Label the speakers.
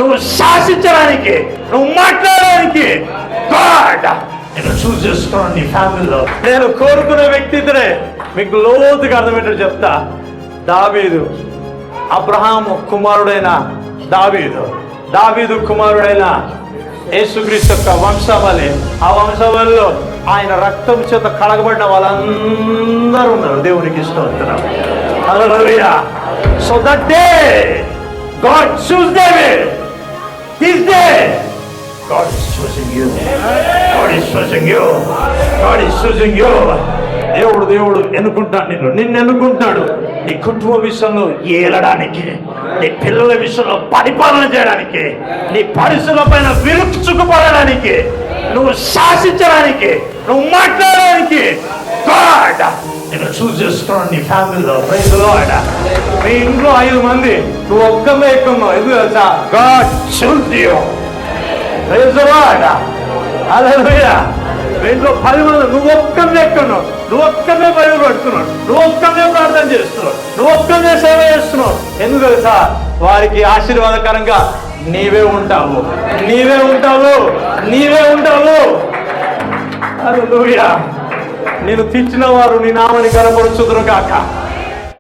Speaker 1: నువ్వు శాసించడానికి, నువ్వు మాట్లాడడానికి గాడ్ నేను చూస్ చేసుకున్నాను నీ ఫ్యామిలీలో. నేను కోరుకునే వ్యక్తి ఇతడే. మీకు లోతుగా అర్థమేంటో చెప్తా. దావీదు, అబ్రహాము కుమారుడైన దావీదు కుమారుడైన యేసుక్రీస్తు యొక్క వంశావళి. ఆ వంశావళిలో ఆయన రక్తం చేత కడగబడిన వాళ్ళందరూ ఉన్నారు. దేవునికి స్తోత్రం. Hallelujah. So that day God chose David. This day God is choosing you. God is choosing you. God is choosing you. దేవుడు ఎన్నుకుంటాడు నిన్ను ఎన్నుకుంటాడు. నీ కుటుంబ విషయంలో ఏలడానికి, నీ పిల్లల విషయంలో పరిపాలన చేయడానికి, నీ పరిస్థితుల పైన విరుక్కు చూపడానికి, నువ్వు శాసించడానికి, నువ్వు మాట్లాడడానికి గాడ్ నేను చూస్ చేసుకున్నాను నీ ఫ్యామిలీలో. Praise the lord. మీ ఇంట్లో 5 మంది, నువ్వు ఒక్కమే ఎక్కున్నావు. ఎందుకు తెలుసా? God choose you. Praise the Lord. Hallelujah. మీ ఇంట్లో 10 మంది, నువ్వు ఒక్కమే ఎక్కున్నావు, నువ్వు ఒక్కమే బైబిల్ పడుతున్నావు, నువ్వు ఒక్కమే ప్రార్థన చేస్తున్నావు, నువ్వు ఒక్కమే సేవ చేస్తున్నావు. ఎందుకు తెలుసా? వారికి ఆశీర్వాదకరంగా నీవే ఉంటావు. హల్లెలూయా. నేను తెచ్చిన వారు నీ నామని కనపరుచుదురు గాక.